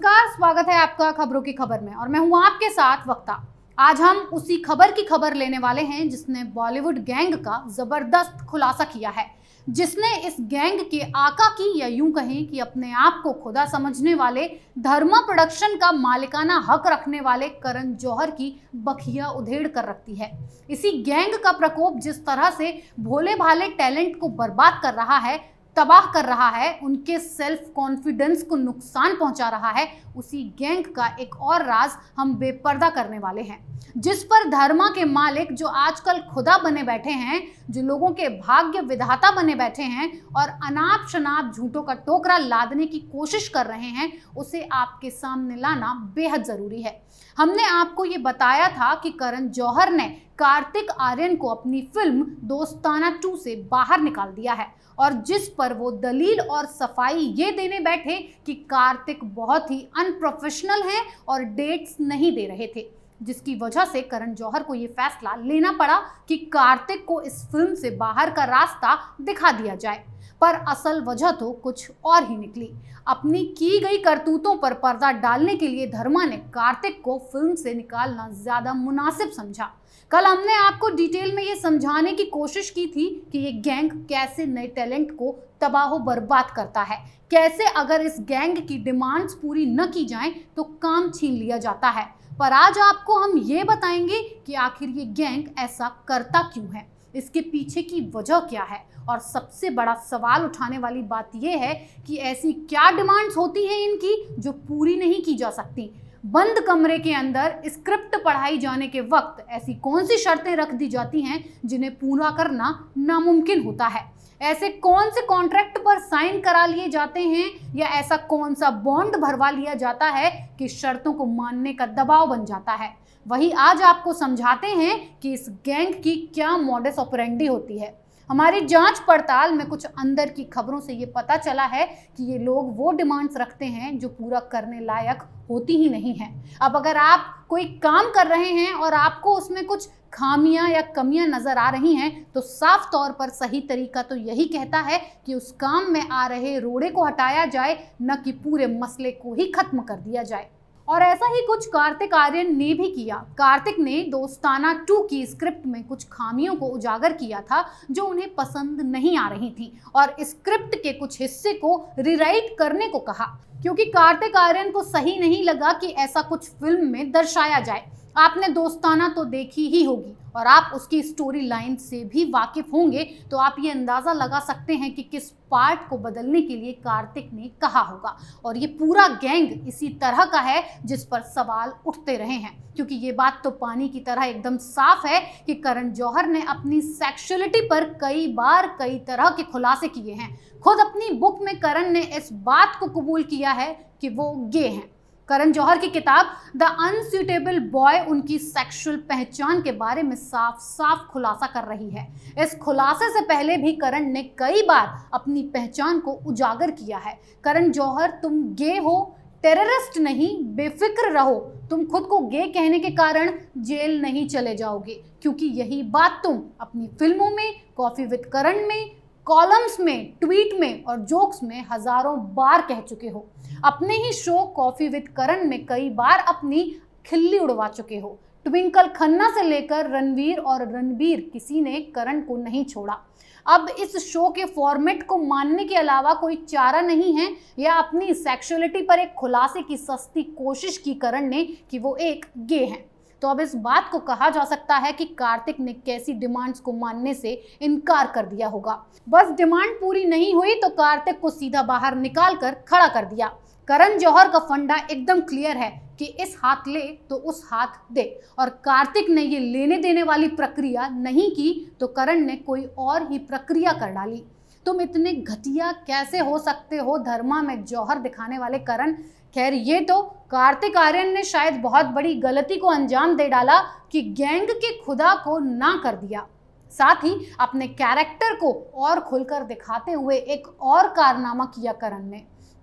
नमस्कार, स्वागत है आपका खबरों की खबर में और मैं हूं आपके साथ वक्ता। आज हम उसी खबर की खबर लेने वाले हैं जिसने बॉलीवुड गैंग का जबरदस्त खुलासा किया है, जिसने इस गैंग के आका की या यूं कहें कि अपने आप को खुदा समझने वाले धर्मा प्रोडक्शन का मालिकाना हक रखने वाले करण जौहर की बखिया उधेड़ कर रखती है। इसी गैंग का प्रकोप जिस तरह से भोले भाले टैलेंट को बर्बाद कर रहा है, तबाह कर रहा है, उनके सेल्फ कॉन्फिडेंस को नुकसान पहुंचा रहा है, उसी गैंग का एक और राज हम बेपर्दा करने वाले हैं, जिस पर धर्मा के मालिक जो आजकल खुदा बने बैठे हैं, जो लोगों के भाग्य विधाता बने बैठे हैं और अनाप शनाप झूठों का टोकरा लादने की कोशिश कर रहे हैं, उसे आपके सामने लाना बेहद जरूरी है। हमने आपको ये बताया था कि करण जौहर ने कार्तिक आर्यन को अपनी फिल्म दोस्ताना 2 से बाहर निकाल दिया है और जिस पर वो दलील और सफाई ये देने बैठे कि कार्तिक बहुत ही अनप्रोफेशनल हैं और डेट्स नहीं दे रहे थे, जिसकी वजह से करण जौहर को ये फैसला लेना पड़ा कि कार्तिक को इस फिल्म से बाहर का रास्ता दिखा दिया जाए। पर असल वजह तो कुछ और ही निकली। अपनी की गई करतूतों पर पर्दा डालने के लिए धर्मा ने कार्तिक को फिल्म से निकालना ज्यादा मुनासिब समझा। कल हमने आपको डिटेल में ये समझाने की कोशिश की थी कि ये गैंग कैसे नए टैलेंट को तबाह बर्बाद करता है, कैसे अगर इस गैंग की डिमांड्स पूरी न की जाएं तो काम छीन लिया जाता है। पर आज आपको हम ये बताएंगे कि आखिर ये गैंग ऐसा करता क्यों है, इसके पीछे की वजह क्या है और सबसे बड़ा सवाल उठाने वाली बात यह है कि ऐसी क्या डिमांड्स होती हैं इनकी जो पूरी नहीं की जा सकती। बंद कमरे के अंदर स्क्रिप्ट पढ़ाई जाने के वक्त ऐसी कौन सी शर्तें रख दी जाती हैं जिन्हें पूरा करना नामुमकिन होता है। ऐसे कौन से कॉन्ट्रैक्ट पर साइन करा लिए जाते हैं या ऐसा कौन सा बॉन्ड भरवा लिया जाता है कि शर्तों को मानने का दबाव बन जाता है। वही आज आपको समझाते हैं कि इस गैंग की क्या मॉडस ऑपरेंडी होती है। हमारी जांच पड़ताल में कुछ अंदर की खबरों से ये पता चला है कि ये लोग वो डिमांड्स रखते हैं जो पूरा करने लायक होती ही नहीं है। अब अगर आप कोई काम कर रहे हैं और आपको उसमें कुछ खामियां या कमियां नजर आ रही हैं तो साफ तौर पर सही तरीका तो यही कहता है कि उस काम में आ रहे रोड़े को हटाया जाए, न कि पूरे मसले को ही खत्म कर दिया जाए। और ऐसा ही कुछ कार्तिक आर्यन ने भी किया। कार्तिक ने दोस्ताना 2 की स्क्रिप्ट में कुछ खामियों को उजागर किया था जो उन्हें पसंद नहीं आ रही थी और स्क्रिप्ट के कुछ हिस्से को रीराइट करने को कहा, क्योंकि कार्तिक आर्यन को सही नहीं लगा कि ऐसा कुछ फिल्म में दर्शाया जाए। आपने दोस्ताना तो देखी ही होगी और आप उसकी स्टोरी लाइन से भी वाकिफ होंगे, तो आप ये अंदाज़ा लगा सकते हैं कि किस पार्ट को बदलने के लिए कार्तिक ने कहा होगा। और ये पूरा गैंग इसी तरह का है जिस पर सवाल उठते रहे हैं, क्योंकि ये बात तो पानी की तरह एकदम साफ है कि करण जौहर ने अपनी सेक्सुअलिटी पर कई बार कई तरह के खुलासे किए हैं। खुद अपनी बुक में करण ने इस बात को कबूल किया है कि वो गे हैं। करण जौहर की किताब द अनसूटेबल बॉय उनकी सेक्सुअल पहचान के बारे में साफ साफ खुलासा कर रही है। इस खुलासे से पहले भी करण ने कई बार अपनी पहचान को उजागर किया है। करण जौहर, तुम गे हो, टेररिस्ट नहीं, बेफिक्र रहो। तुम खुद को गे कहने के कारण जेल नहीं चले जाओगे, क्योंकि यही बात तुम अपनी फिल्मों में, कॉफी विद करण में, कॉलम्स में, ट्वीट में और जोक्स में हजारों बार कह चुके हो। अपने ही शो कॉफी विद करण में कई बार अपनी खिल्ली उड़वा चुके हो। ट्विंकल खन्ना से लेकर रणवीर और रणबीर, किसी ने करण को नहीं छोड़ा। अब इस शो के फॉर्मेट को मानने के अलावा कोई चारा नहीं है, या अपनी सेक्सुअलिटी पर एक खुलासे की सस्ती कोशिश की करण ने कि वो एक गे हैं। तो अब इस बात को कहा जा सकता है कि कार्तिक ने कैसी डिमांड्स को मानने से इनकार कर दिया होगा। बस डिमांड पूरी नहीं हुई तो कार्तिक को सीधा बाहर निकाल कर खड़ा कर दिया। करण जौहर का फंडा एकदम क्लियर है कि इस हाथ ले तो उस हाथ दे, और कार्तिक ने ये लेने देने वाली प्रक्रिया नहीं की तो करण ने कोई और ही प्रक्रिया कर डाली। तुम इतने घटिया कैसे हो सकते हो धर्मा में जौहर दिखाने वाले करण। खैर, ये तो कार्तिक आर्यन ने शायद बहुत बड़ी गलती को अंजाम दे डाला कि गैंग के खुदा को ना कर दिया। साथ ही अपने कैरेक्टर को और खुलकर दिखाते हुए एक और कारनामा किया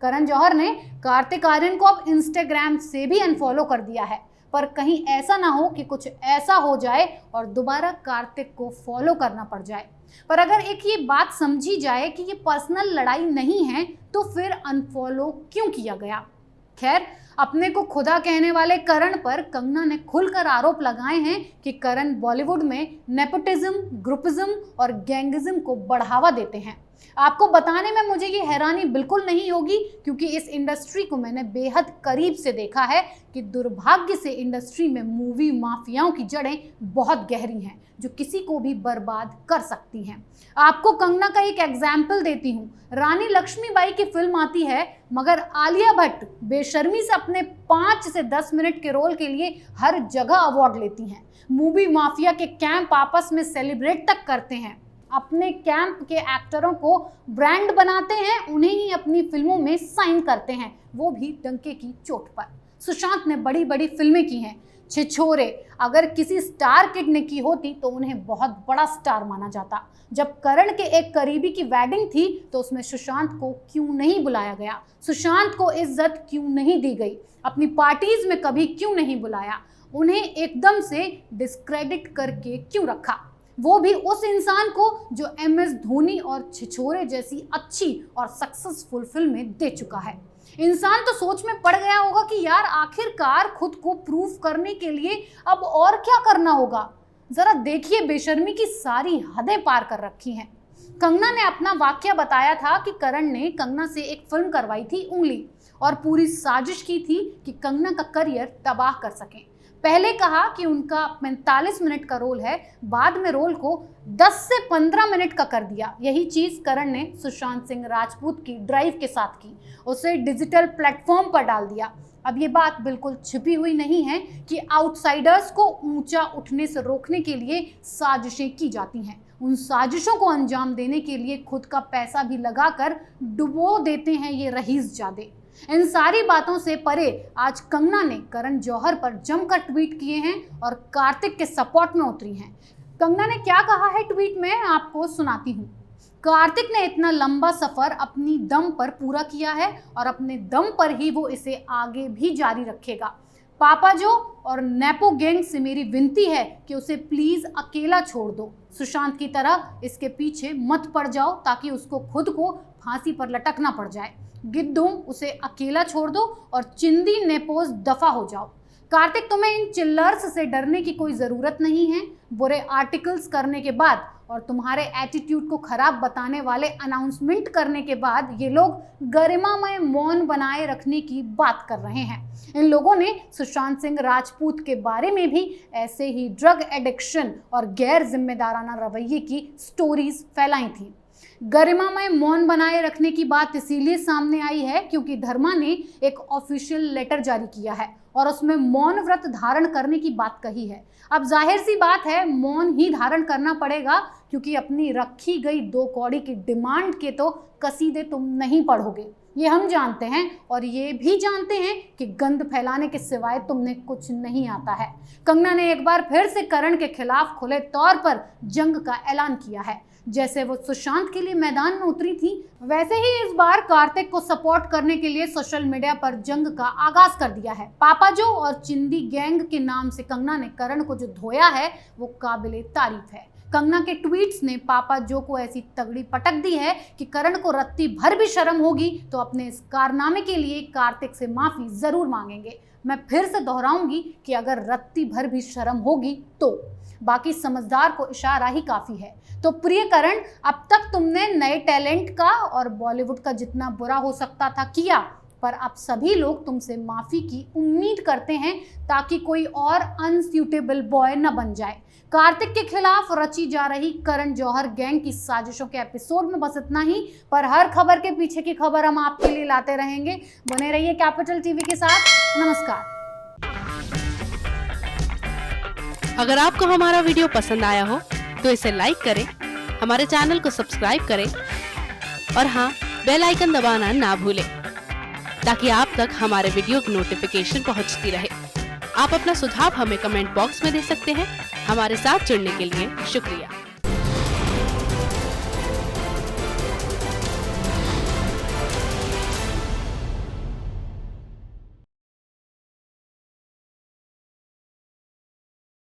करण जौहर ने कार्तिक आर्यन को अब इंस्टाग्राम से भी अनफॉलो कर दिया है। पर कहीं ऐसा ना हो कि कुछ ऐसा हो जाए और दोबारा कार्तिक को फॉलो करना पड़ जाए। पर अगर एक ये बात समझी जाए कि ये पर्सनल लड़ाई नहीं है तो फिर अनफॉलो क्यों किया गया। खैर, अपने को खुदा कहने वाले करण पर कंगना ने खुलकर आरोप लगाए हैं कि करण बॉलीवुड में नेपोटिज्म, ग्रुपिज्म और गैंगिज्म को बढ़ावा देते हैं। आपको बताने में मुझे ये हैरानी बिल्कुल नहीं होगी, क्योंकि इस इंडस्ट्री को मैंने बेहद करीब से देखा है कि दुर्भाग्य से इंडस्ट्री में मूवी माफियाओं की जड़ें बहुत गहरी हैं, जो किसी को भी बर्बाद कर सकती हैं। आपको कंगना का एक एग्जाम्पल देती हूँ। रानी लक्ष्मीबाई की फिल्म आती है, मगर आलिया भट्ट बेशर्मी से अपने 5 से 10 मिनट के रोल के लिए हर जगह अवार्ड लेती हैं। मूवी माफिया के कैंप आपस में सेलिब्रेट तक करते हैं, अपने कैंप के एक्टरों को ब्रांड बनाते हैं, उन्हें ही अपनी फिल्मों में साइन करते हैं, वो भी डंके की चोट पर। सुशांत ने बड़ी बड़ी फिल्में की हैं। छिछोरे अगर किसी स्टार किड ने की होती तो उन्हें बहुत बड़ा स्टार माना जाता। जब करण के एक करीबी की वेडिंग थी तो उसमें सुशांत को क्यों नहीं बुलाया गया? सुशांत को इज्जत क्यों नहीं दी गई? अपनी पार्टीज में कभी क्यों नहीं बुलाया? उन्हें एकदम से डिस्क्रेडिट करके क्यों रखा? वो भी उस इंसान को जो MS धोनी और छिछोरे जैसी अच्छी और सक्सेसफुल फिल्में दे चुका है। इंसान तो सोच में पड़ गया होगा कि यार आखिरकार खुद को प्रूफ करने के लिए अब और क्या करना होगा। जरा देखिए, बेशर्मी की सारी हदें पार कर रखी हैं। कंगना ने अपना वाकया बताया था कि करण ने कंगना से एक फिल्म करवाई थी उंगली, और पूरी साजिश की थी कि कंगना का करियर तबाह कर सकें। पहले कहा कि उनका 45 मिनट का रोल है, बाद में रोल को 10 से 15 मिनट का कर दिया। यही चीज करण ने सुशांत सिंह राजपूत की ड्राइव के साथ की, उसे डिजिटल प्लेटफॉर्म पर डाल दिया। अब ये बात बिल्कुल छिपी हुई नहीं है कि आउटसाइडर्स को ऊंचा उठने से रोकने के लिए साजिशें की जाती हैं। उन साजिशों को अंजाम देने के लिए खुद का पैसा भी लगाकर डुबो देते हैं ये रईसजादे। इन सारी बातों से परे आज कंगना ने करण जौहर पर जमकर ट्वीट किए हैं और कार्तिक के सपोर्ट में उतरी हैं। कंगना ने क्या कहा है ट्वीट में, आपको सुनाती हूँ। कार्तिक ने इतना लंबा सफर अपनी दम पर पूरा किया है और अपने दम पर ही वो इसे आगे भी जारी रखेगा। पापाजो और नेपो गैंग से मेरी विनती है कि उसे प्लीज अकेला छोड़ दो। सुशांत की तरह इसके पीछे मत पड़ जाओ ताकि उसको खुद को फांसी पर लटकना पड़ जाए। गिद्धों, उसे अकेला छोड़ दो और चिंदी नेपोज दफा हो जाओ। कार्तिक, तुम्हें इन चिल्लर्स से डरने की कोई ज़रूरत नहीं है। बुरे आर्टिकल्स करने के बाद और तुम्हारे एटीट्यूड को खराब बताने वाले अनाउंसमेंट करने के बाद ये लोग गरिमामय मौन बनाए रखने की बात कर रहे हैं। इन लोगों ने सुशांत सिंह राजपूत के बारे में भी ऐसे ही ड्रग एडिक्शन और गैर जिम्मेदाराना रवैये की स्टोरीज फैलाई थी। गरिमामय मौन बनाए रखने की बात इसीलिए सामने आई है क्योंकि धर्मा ने एक ऑफिशियल लेटर जारी किया है और उसमें मौन व्रत धारण करने की बात कही है। अब जाहिर सी बात है, मौन ही धारण करना पड़ेगा, क्योंकि अपनी रखी गई 2 कौड़ी की डिमांड के तो कसीदे तुम नहीं पढ़ोगे, ये हम जानते हैं। और ये भी जानते हैं कि गंद फैलाने के सिवाय तुमने कुछ नहीं आता है। कंगना ने एक बार फिर से करण के खिलाफ खुले तौर पर जंग का ऐलान किया है। जैसे वो सुशांत के लिए मैदान में उतरी थी, वैसे ही इस बार कार्तिक को सपोर्ट करने के लिए सोशल मीडिया पर जंग का आगाज कर दिया है। पापाजो और चिंदी गैंग के नाम से कंगना ने करण को जो धोया है वो काबिले तारीफ है। कंगना के ट्वीट्स ने पापाजो को ऐसी तगड़ी पटक दी है कि करण को रत्ती भर भी शर्म होगी तो अपने इस कारनामे के लिए कार्तिक से माफी जरूर मांगेंगे। मैं फिर से दोहराऊंगी कि अगर रत्ती भर भी शर्म होगी तो, बाकी समझदार को इशारा ही काफी है। तो प्रिय करण, अब तक तुमने नए टैलेंट का और बॉलीवुड का जितना बुरा हो सकता था किया, पर अब सभी लोग तुमसे माफी की उम्मीद करते हैं ताकि कोई और अनस्यूटेबल बॉय न बन जाए। कार्तिक के खिलाफ रची जा रही करण जौहर गैंग की साजिशों के एपिसोड में बस इतना ही, पर हर खबर के पीछे की खबर हम आपके लिए लाते रहेंगे। बने रहिए कैपिटल टीवी के साथ। नमस्कार। अगर आपको हमारा वीडियो पसंद आया हो तो इसे लाइक करें, हमारे चैनल को सब्सक्राइब करें और हाँ, बेल आइकन दबाना ना भूलें ताकि आप तक हमारे वीडियो की नोटिफिकेशन पहुंचती रहे। आप अपना सुझाव हमें कमेंट बॉक्स में दे सकते हैं। हमारे साथ जुड़ने के लिए शुक्रिया।